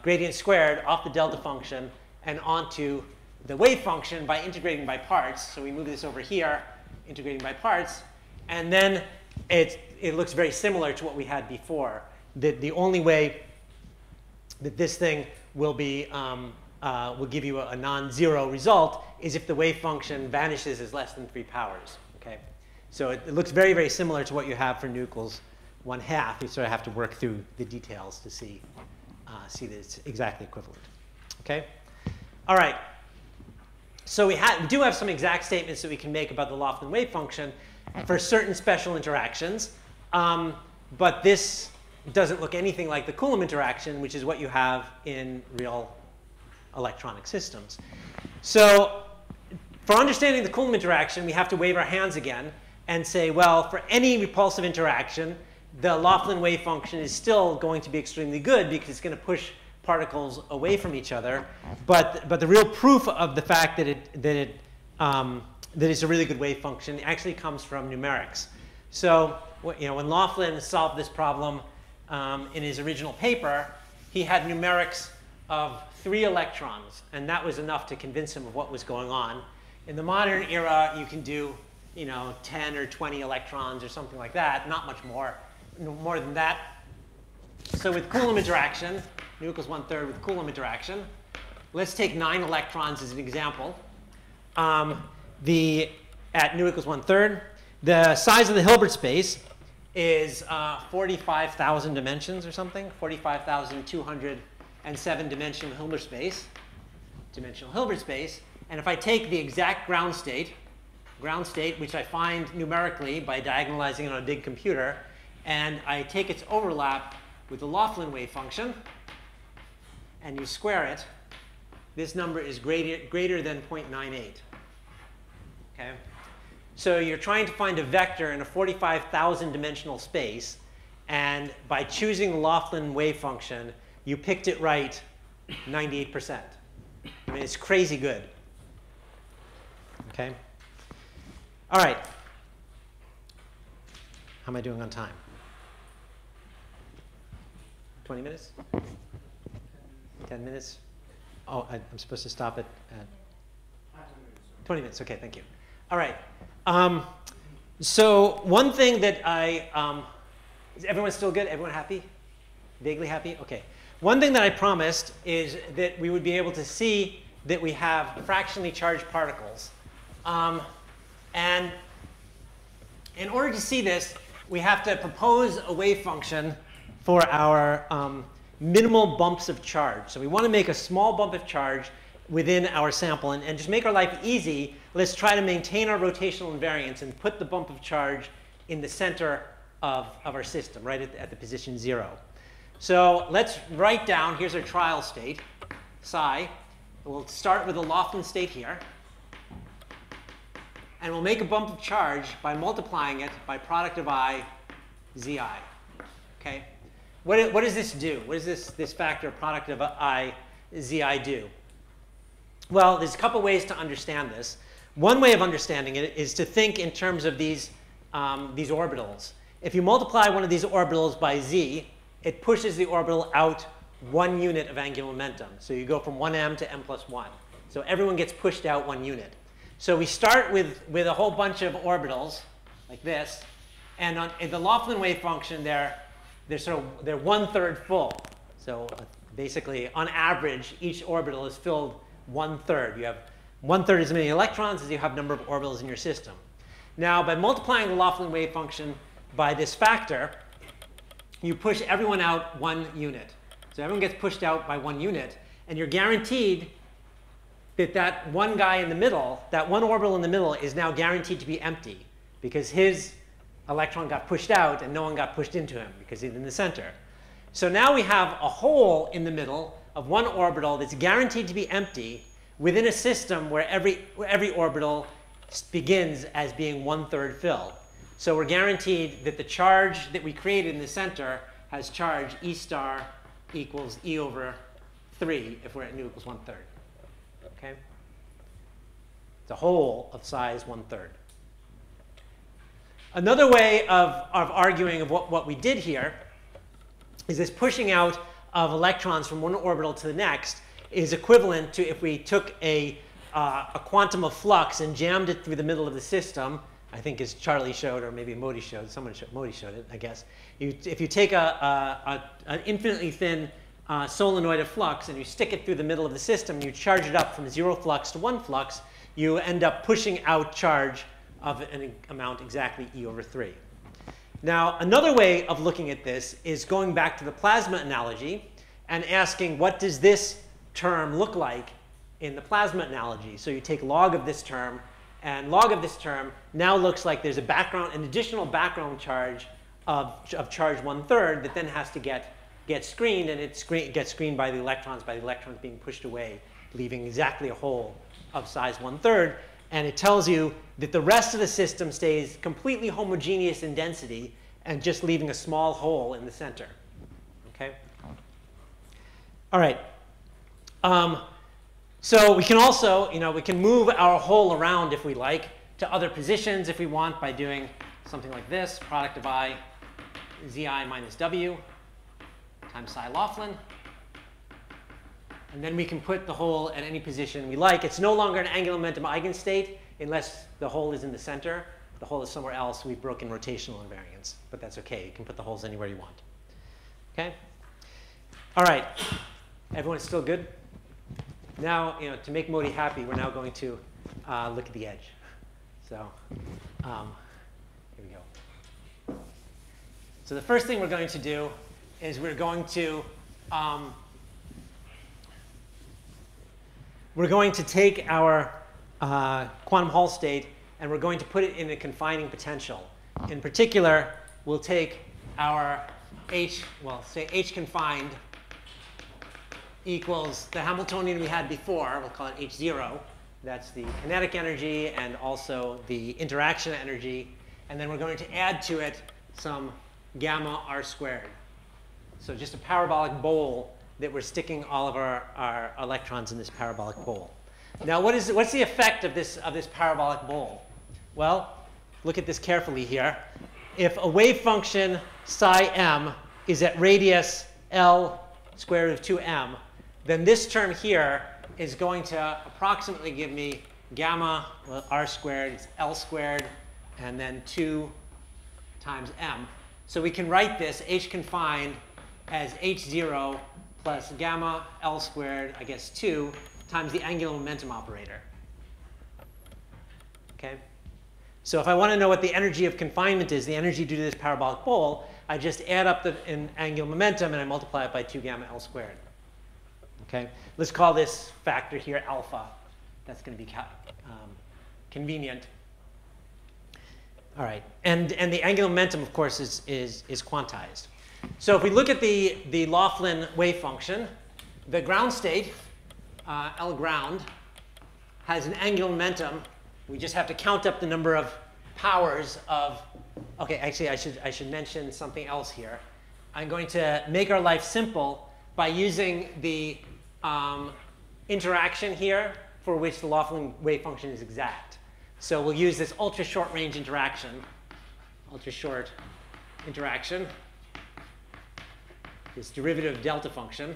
gradient squared off the delta function and onto the wave function by integrating by parts. So we move this over here, integrating by parts, and then it looks very similar to what we had before. The only way that this thing will be will give you a non-zero result is if the wave function vanishes as less than 3 powers. Okay, so it looks very, very similar to what you have for nu equals 1/2. You sort of have to work through the details to see that it's exactly equivalent. Okay, all right. So we do have some exact statements that we can make about the Lofland wave function for certain special interactions, but this doesn't look anything like the Coulomb interaction, which is what you have in real electronic systems. So for understanding the Coulomb interaction, we have to wave our hands again and say, well, for any repulsive interaction, the Lofland wave function is still going to be extremely good because it's going to push particles away from each other. But the real proof of the fact that it's a really good wave function actually comes from numerics. So when Lofland solved this problem in his original paper, he had numerics of 3 electrons, and that was enough to convince him of what was going on. In the modern era, you can do 10 or 20 electrons or something like that, not much more than that. So with Coulomb interaction, nu equals 1/3 with Coulomb interaction, let's take 9 electrons as an example. At nu equals 1/3, the size of the Hilbert space is 45,000 dimensions or something, 45,207 dimensional Hilbert space. And if I take the exact ground state, which I find numerically by diagonalizing it on a big computer, and I take its overlap with the Lofland wave function, and you square it, this number is greater than 0.98. Okay? So you're trying to find a vector in a 45,000 dimensional space, and by choosing the Lofland wave function, you picked it right 98%. I mean, it's crazy good. Okay? All right. How am I doing on time? 20 minutes? 10 minutes? Oh, I'm supposed to stop it at 20 minutes. OK, thank you. All right. So one thing that I Is everyone still good? Everyone happy? Vaguely happy? OK. One thing that I promised is that we would be able to see that we have fractionally charged particles. And in order to see this, we have to propose a wave function for our minimal bumps of charge. So we want to make a small bump of charge within our sample. And just make our life easy, let's try to maintain our rotational invariance and put the bump of charge in the center of our system, right at the position 0. So let's write down, here's our trial state, psi. We'll start with a Lofland state here. And we'll make a bump of charge by multiplying it by product of I, zi. Okay? What does this do? What does this factor product of I, zi do? Well, there's a couple ways to understand this. One way of understanding it is to think in terms of these orbitals. If you multiply one of these orbitals by z, it pushes the orbital out 1 unit of angular momentum. So you go from 1m to m plus 1. So everyone gets pushed out 1 unit. So we start with a whole bunch of orbitals like this. And in the Lofland wave function, they're 1/3 full. So basically, on average, each orbital is filled 1/3. You have 1/3 as many electrons as you have number of orbitals in your system. Now, by multiplying the Lofland wave function by this factor, you push everyone out 1 unit. So everyone gets pushed out by 1 unit. And you're guaranteed that one guy in the middle, that one orbital in the middle, is now guaranteed to be empty because his electron got pushed out and no one got pushed into him because he's in the center. So now we have a hole in the middle of one orbital that's guaranteed to be empty within a system where every orbital begins as being 1/3 filled. So we're guaranteed that the charge that we created in the center has charge E star equals E over 3 if we're at nu equals 1/3. Okay? It's a hole of size 1/3. Another way of arguing of what we did here is this pushing out of electrons from one orbital to the next is equivalent to if we took a quantum of flux and jammed it through the middle of the system. I think as Charlie showed, or maybe Modi showed, Modi showed it, I guess. If you take an infinitely thin solenoid of flux and you stick it through the middle of the system, you charge it up from 0 flux to 1 flux, you end up pushing out charge of an amount exactly E over 3. Now, another way of looking at this is going back to the plasma analogy and asking what does this term look like in the plasma analogy. So you take log of this term, and log of this term now looks like there's an additional background charge of charge 1/3 that then has to get screened, and it gets screened by the electrons being pushed away, leaving exactly a hole of size 1/3. And it tells you that the rest of the system stays completely homogeneous in density and just leaving a small hole in the center. Okay? All right. So we can also, we can move our hole around if we like to other positions if we want by doing something like this, product of I zi minus w times psi Lofland. And then we can put the hole at any position we like. It's no longer an angular momentum eigenstate unless the hole is in the center. If the hole is somewhere else, we've broken rotational invariance. But that's OK. You can put the holes anywhere you want. OK? All right. Everyone still good? Now, to make Modi happy, we're now going to look at the edge. So here we go. So the first thing we're going to do is we're going to take our quantum Hall state and we're going to put it in a confining potential. In particular, we'll take our say H confined equals the Hamiltonian we had before. We'll call it H0. That's the kinetic energy and also the interaction energy. And then we're going to add to it some gamma r squared. So just a parabolic bowl that we're sticking all of our electrons in this parabolic bowl. Now, what's the effect of this parabolic bowl? Well, look at this carefully here. If a wave function psi m is at radius L square root of 2m, then this term here is going to approximately give me gamma r squared, it's L squared, and then 2 times m. So we can write this H confined as H0 plus gamma L squared, I guess 2, times the angular momentum operator. Okay? So if I want to know what the energy of confinement is, the energy due to this parabolic bowl, I just add up the angular momentum and I multiply it by 2 gamma L squared. Okay? Let's call this factor here alpha. That's going to be convenient. All right. And the angular momentum, of course, is quantized. So if we look at the Lofland wave function, the ground state, L ground, has an angular momentum. We just have to count up the number of powers of, OK, actually, I should mention something else here. I'm going to make our life simple by using the interaction here for which the Lofland wave function is exact. So we'll use this ultra-short range interaction, ultra-short interaction, this derivative delta function,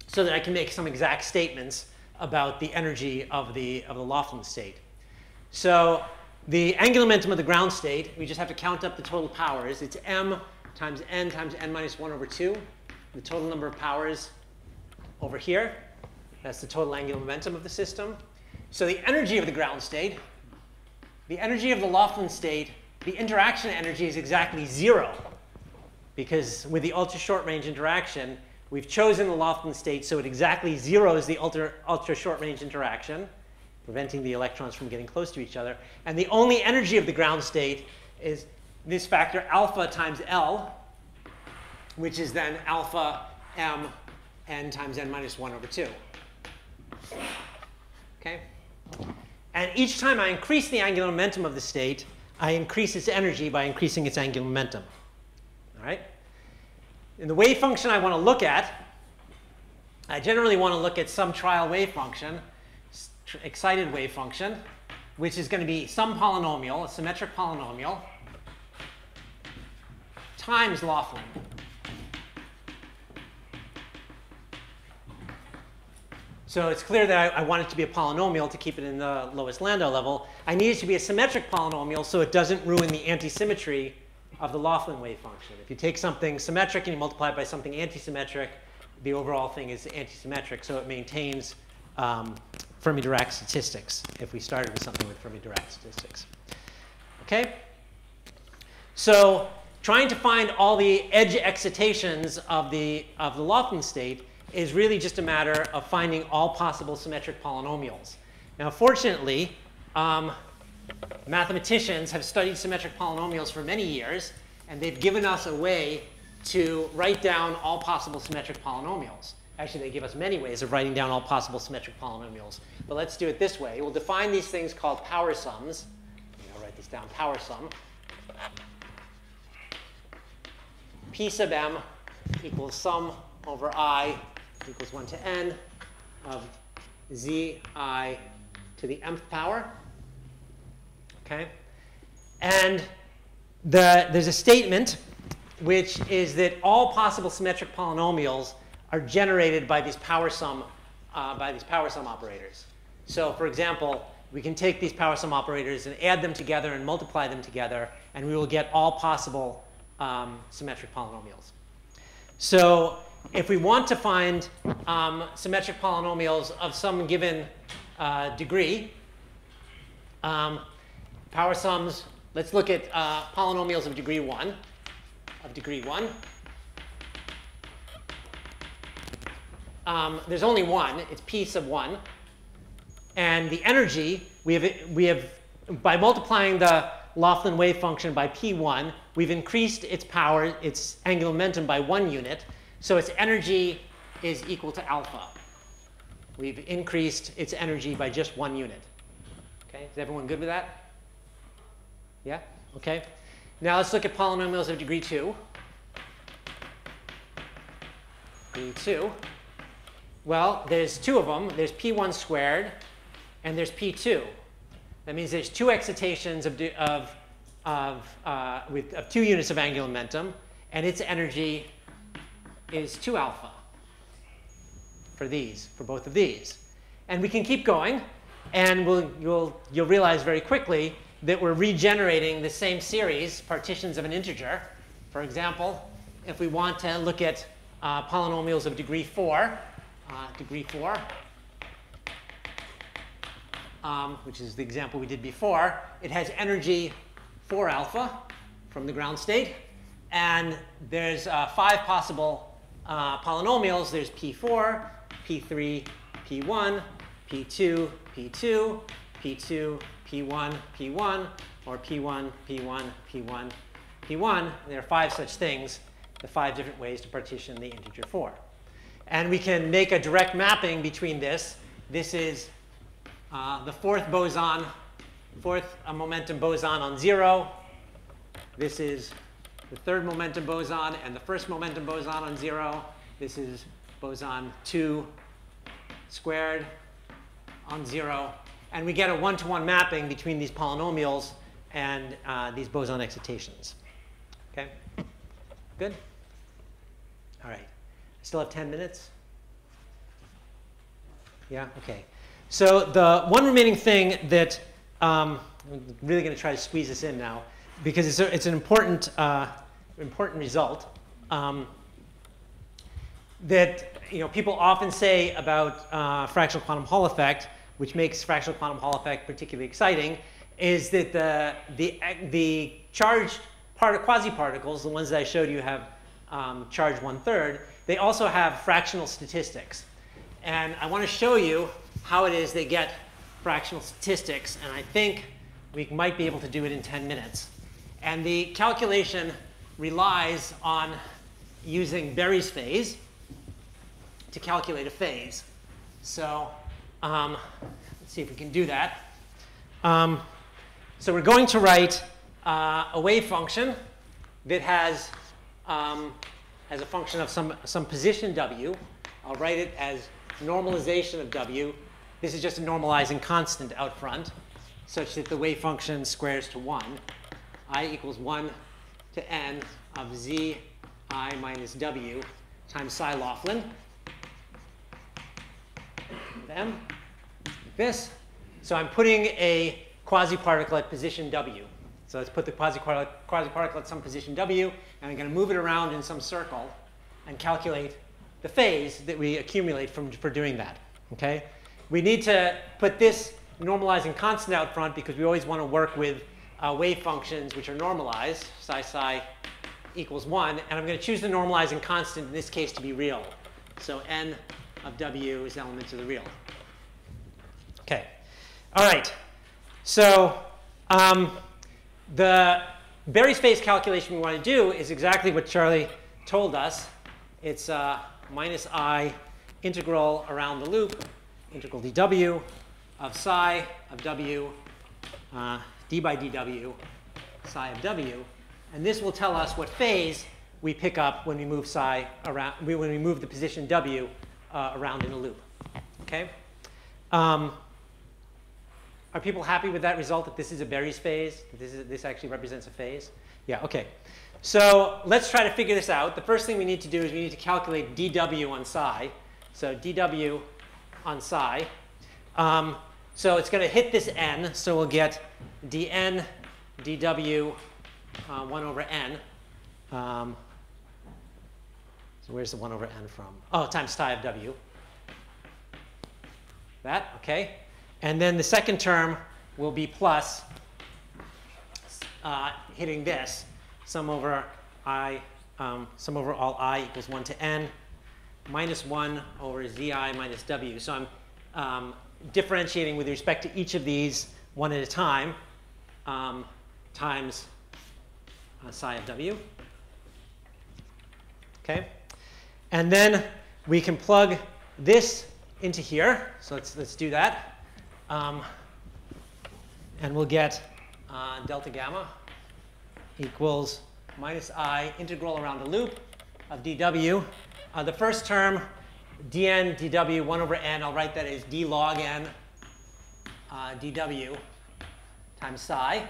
so that I can make some exact statements about the energy of the Lofland state. So the angular momentum of the ground state, we just have to count up the total powers. It's m times n minus 1 over 2, the total number of powers over here. That's the total angular momentum of the system. So the energy of the ground state, the energy of the Lofland state, the interaction energy is exactly 0. Because with the ultra-short range interaction, we've chosen the Lofland state so it exactly zeros the ultra-short range interaction, preventing the electrons from getting close to each other. And the only energy of the ground state is this factor alpha times L, which is then alpha m n times n minus 1 over 2. Okay? And each time I increase the angular momentum of the state, I increase its energy by increasing its angular momentum. All right? In the wave function I want to look at, I generally want to look at some trial wave function, excited wave function, which is going to be some polynomial, a symmetric polynomial, times Lofland. So it's clear that I want it to be a polynomial to keep it in the lowest Landau level. I need it to be a symmetric polynomial so it doesn't ruin the antisymmetry of the Lofland wave function. If you take something symmetric and you multiply it by something antisymmetric, the overall thing is antisymmetric, so it maintains Fermi-Dirac statistics if we started with something with Fermi-Dirac statistics. Okay? So trying to find all the edge excitations of the Lofland state is really just a matter of finding all possible symmetric polynomials. Now, fortunately, mathematicians have studied symmetric polynomials for many years, and they've given us a way to write down all possible symmetric polynomials. Actually, they give us many ways of writing down all possible symmetric polynomials. But let's do it this way. We'll define these things called power sums. I'll write this down, power sum. P sub m equals sum over I equals 1 to n of zi to the mth power. Okay? And there's a statement which is that all possible symmetric polynomials are generated by these power sum operators. So for example, we can take these power sum operators and add them together and multiply them together, and we will get all possible symmetric polynomials. So if we want to find symmetric polynomials of some given degree, power sums, let's look at polynomials of degree 1. There's only one. It's p sub 1. And the energy, we have by multiplying the Lofland wave function by p1, we've increased its power, its angular momentum by 1 unit. So its energy is equal to alpha. We've increased its energy by just 1 unit. Okay, is everyone good with that? Yeah? Okay. Now let's look at polynomials of degree 2. Degree 2. Well, there's 2 of them. There's p1 squared, and there's p2. That means there's 2 excitations of 2 units of angular momentum, and its energy is 2 alpha for both of these. And we can keep going, and you'll realize very quickly that we're regenerating the same series, partitions of an integer. For example, if we want to look at polynomials of degree 4, which is the example we did before, it has energy 4 alpha from the ground state. And there's 5 possible polynomials. There's P4, P3, P1, P2, P2, P2, P1, P1, or P1, P1, P1, P1. There are 5 such things, the 5 different ways to partition the integer 4. And we can make a direct mapping between this. This is the fourth momentum boson on 0. This is the third momentum boson and the first momentum boson on 0. This is boson 2 squared on 0. And we get a one-to-one mapping between these polynomials and these boson excitations. OK? Good? All right. I still have 10 minutes? Yeah? OK. So the one remaining thing that I'm really going to try to squeeze this in now, because it's an important result that people often say about fractional quantum Hall effect, which makes fractional quantum Hall effect particularly exciting, is that the charged quasi-particles, the ones that I showed you have charge 1/3, they also have fractional statistics. And I want to show you how it is they get fractional statistics. And I think we might be able to do it in 10 minutes. And the calculation relies on using Berry's phase to calculate a phase. So let's see if we can do that. So we're going to write a wave function that has as a function of some position w. I'll write it as normalization of w. This is just a normalizing constant out front, such that the wave function squares to 1. I equals 1 to n of zi minus w times psi Lofland. M, like this. So I'm putting a quasi-particle at position w. So let's put the quasi-particle at some position w, and I'm going to move it around in some circle and calculate the phase that we accumulate for doing that. Okay? We need to put this normalizing constant out front because we always want to work with wave functions which are normalized, psi equals 1. And I'm going to choose the normalizing constant in this case to be real. So n of w is elements of the real. OK. All right. So the Berry's phase calculation we want to do is exactly what Charlie told us. It's minus I integral around the loop, integral dw of psi of w d by dw psi of w. And this will tell us what phase we pick up when we move psi around, when we move the position w around in a loop. OK? Are people happy with that result, that this is a Berry's phase? That this actually represents a phase? Yeah, OK. So let's try to figure this out. The first thing we need to do is we need to calculate dw on psi. So dw on psi. So it's going to hit this n. So we'll get dn dw 1 over n. So where's the 1 over n from? Oh, times psi of w. That, OK. And then the second term will be plus hitting this. Sum over all I equals 1 to n minus 1 over zi minus w. So I'm differentiating with respect to each of these one at a time times psi of w. OK? And then we can plug this into here. So let's do that. And we'll get delta gamma equals minus I integral around the loop of dw. The first term, dn dw 1 over n, I'll write that as d log n dw times psi.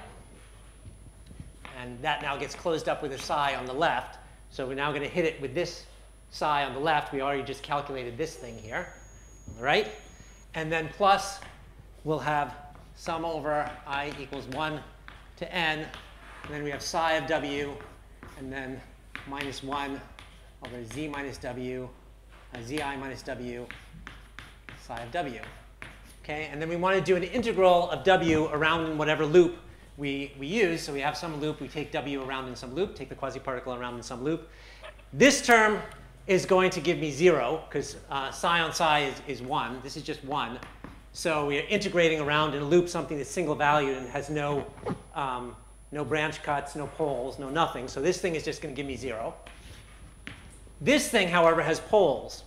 And that now gets closed up with a psi on the left. So we're now going to hit it with this psi on the left. We already just calculated this thing here. All right? And then plus, we'll have sum over I equals 1 to n, and then we have psi of w, and then minus 1 over z minus w, zi minus w, psi of w. Okay, and then we want to do an integral of w around whatever loop we use. So we have some loop, we take w around in some loop, take the quasi-particle around in some loop. This term is going to give me 0, because psi on psi is 1. This is just 1. So we are integrating around in a loop something that's single valued and has no branch cuts, no poles, no nothing. So this thing is just going to give me 0. This thing, however, has poles.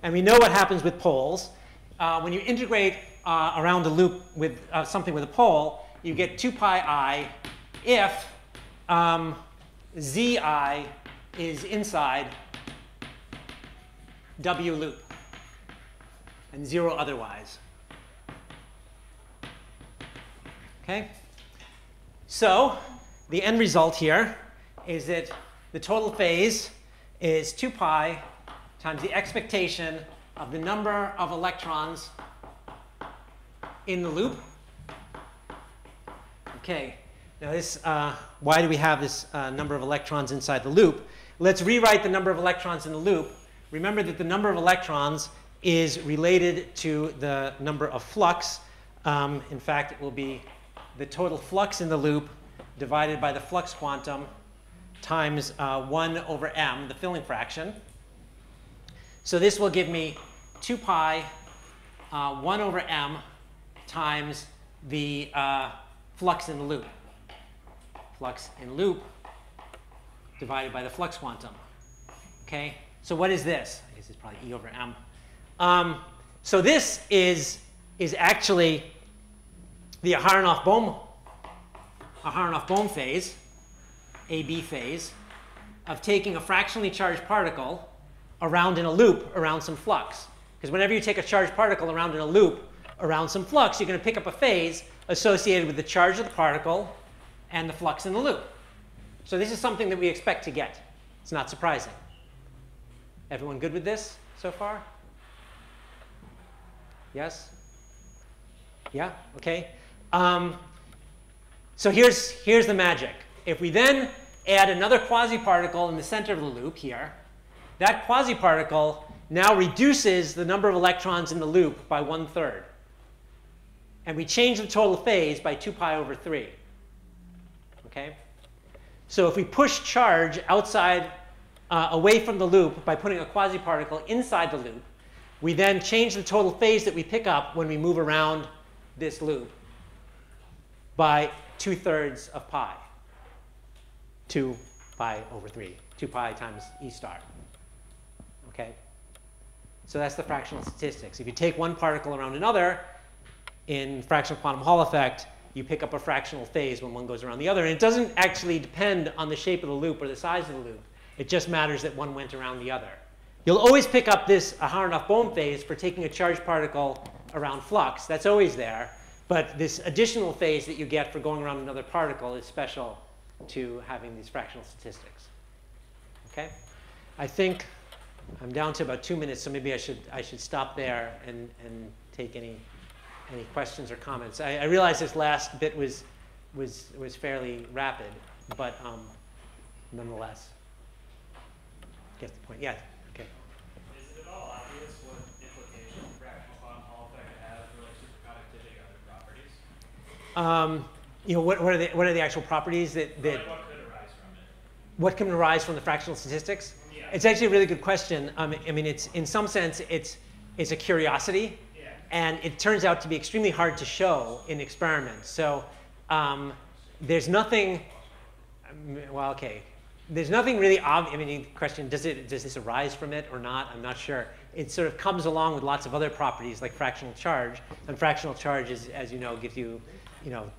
And we know what happens with poles. When you integrate around a loop with something with a pole, you get 2 pi I if zi is inside w loop and 0 otherwise. Okay? So the end result here is that the total phase is 2 pi times the expectation of the number of electrons in the loop. Okay, now this, why do we have this number of electrons inside the loop? Let's rewrite the number of electrons in the loop. Remember that the number of electrons is related to the number of flux. In fact, it will be the total flux in the loop divided by the flux quantum times 1 over m, the filling fraction. So this will give me 2 pi 1 over m times the flux in the loop. Flux in loop divided by the flux quantum. Okay, so what is this? I guess it's probably E over m. So this is actually the Aharonov-Bohm phase, AB phase, of taking a fractionally charged particle around in a loop around some flux. Because whenever you take a charged particle around in a loop around some flux, you're going to pick up a phase associated with the charge of the particle and the flux in the loop. So this is something that we expect to get. It's not surprising. Everyone good with this so far? Yes? Yeah? Okay. So here's the magic. If we then add another quasi-particle in the center of the loop here, that quasi-particle now reduces the number of electrons in the loop by 1/3. And we change the total phase by 2 pi over 3. Okay? So if we push charge outside, away from the loop by putting a quasi-particle inside the loop, we then change the total phase that we pick up when we move around this loop by 2/3 of pi. 2 pi over 3. 2 pi times E star. Okay? So that's the fractional statistics. If you take one particle around another, in fractional quantum Hall effect, you pick up a fractional phase when one goes around the other. And it doesn't actually depend on the shape of the loop or the size of the loop. It just matters that one went around the other. You'll always pick up this Aharonov-Bohm phase for taking a charged particle around flux. That's always there. But this additional phase that you get for going around another particle is special to having these fractional statistics. Okay? I think I'm down to about 2 minutes, so maybe I should stop there and take any questions or comments. I realize this last bit was fairly rapid, but nonetheless, get the point. Yeah. Okay. Is it at all obvious what implications fractional quantum Hall effect has for like superconductivity or other properties? You know, what are the actual properties that Like what could arise from it? What can arise from the fractional statistics? Yeah. It's actually a really good question. I mean, it's in some sense it's a curiosity. And it turns out to be extremely hard to show in experiments. So there's nothing, well, okay. There's nothing really obvious. I mean, the question, does this arise from it or not? I'm not sure. It sort of comes along with lots of other properties like fractional charge. And fractional charge, as you know, gives you,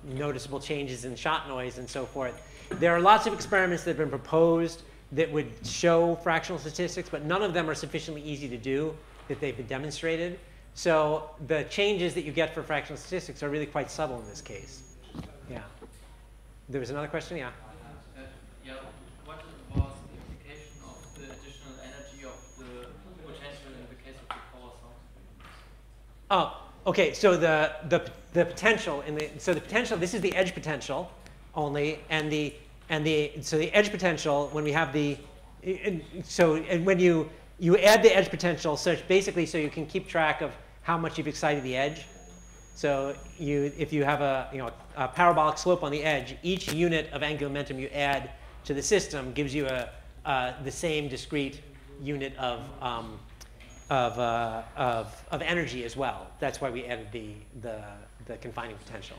noticeable changes in shot noise and so forth. There are lots of experiments that have been proposed that would show fractional statistics, but none of them are sufficiently easy to do that they've been demonstrated. So the changes that you get for fractional statistics are really quite subtle in this case. Yeah. There was another question? Yeah. Yeah. What was the implication of the additional energy of the potential in the case of the power source? Oh, okay. So the potential in the potential. This is the edge potential only, so the edge potential when we have the when you add the edge potential basically so you can keep track of how much you've excited the edge. So if you have a parabolic slope on the edge, each unit of angular momentum you add to the system gives you the same discrete unit of energy as well. That's why we added the confining potential.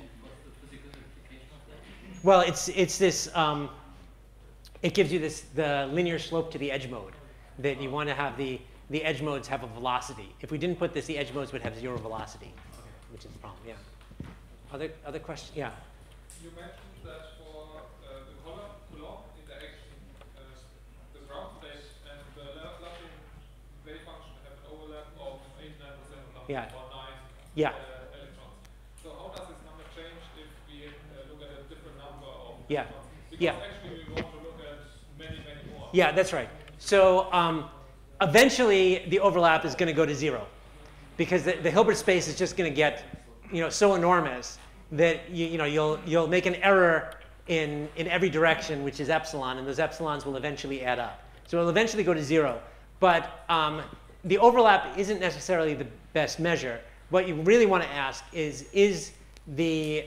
Well, it's this. It gives you the linear slope to the edge mode that you want to have the edge modes have a velocity. If we didn't put this, the edge modes would have 0 velocity, which is the problem. Yeah. Other questions? Yeah. You mentioned that for the Coulomb interaction, the ground state and the Lofland wave function have an overlap of 89% Yeah. or 9 Yeah. electrons. So how does this number change if we look at a different number of Yeah. electrons? Because Yeah. actually we want to look at many, many more. Yeah, that's right. So eventually the overlap is going to go to 0 because the Hilbert space is just going to get so enormous that you'll make an error in every direction, which is epsilon, and those epsilons will eventually add up. So it'll eventually go to 0. But the overlap isn't necessarily the best measure. What you really want to ask is the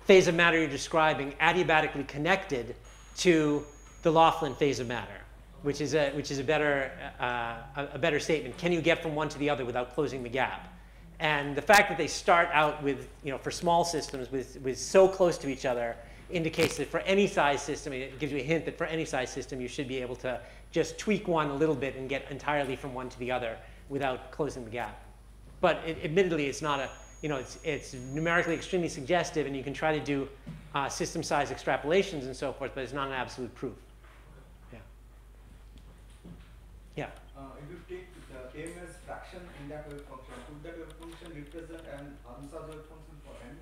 phase of matter you're describing adiabatically connected to the Lofland phase of matter, which is a better statement. Can you get from one to the other without closing the gap? And the fact that they start out with, for small systems with so close to each other indicates that for any size system, it gives you a hint that for any size system, you should be able to just tweak one a little bit and get entirely from one to the other without closing the gap. But admittedly, it's not it's numerically extremely suggestive, and you can try to do system size extrapolations and so forth, but it's not an absolute proof. Yeah. Yeah. If you take the TMS fraction in that wave function, could that wave function represent an answer wave function for n?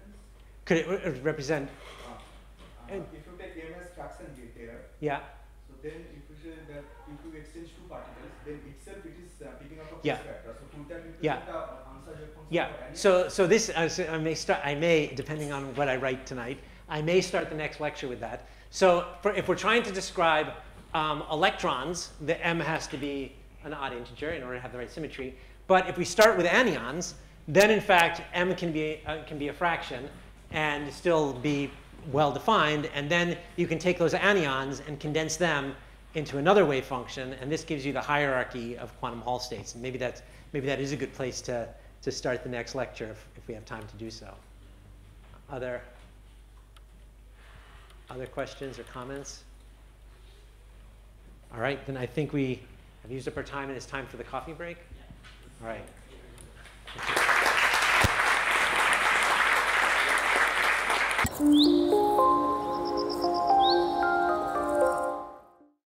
Could it represent? If you take TMS fraction here, Yeah. so then if you say that if you exchange two particles, then itself it is picking up a Yeah. phase vector. So could that represent Yeah. the answer wave function Yeah. for n? So this I may depending on what I write tonight, I may start the next lecture with that. So if we're trying to describe electrons, the m has to be an odd integer in order to have the right symmetry. But if we start with anyons, then in fact m can be a fraction and still be well defined, and then you can take those anyons and condense them into another wave function, and this gives you the hierarchy of quantum Hall states. And maybe that is a good place to start the next lecture if we have time to do so. Other questions or comments? All right, then I think we have used up our time and it's time for the coffee break. All right. Thank you.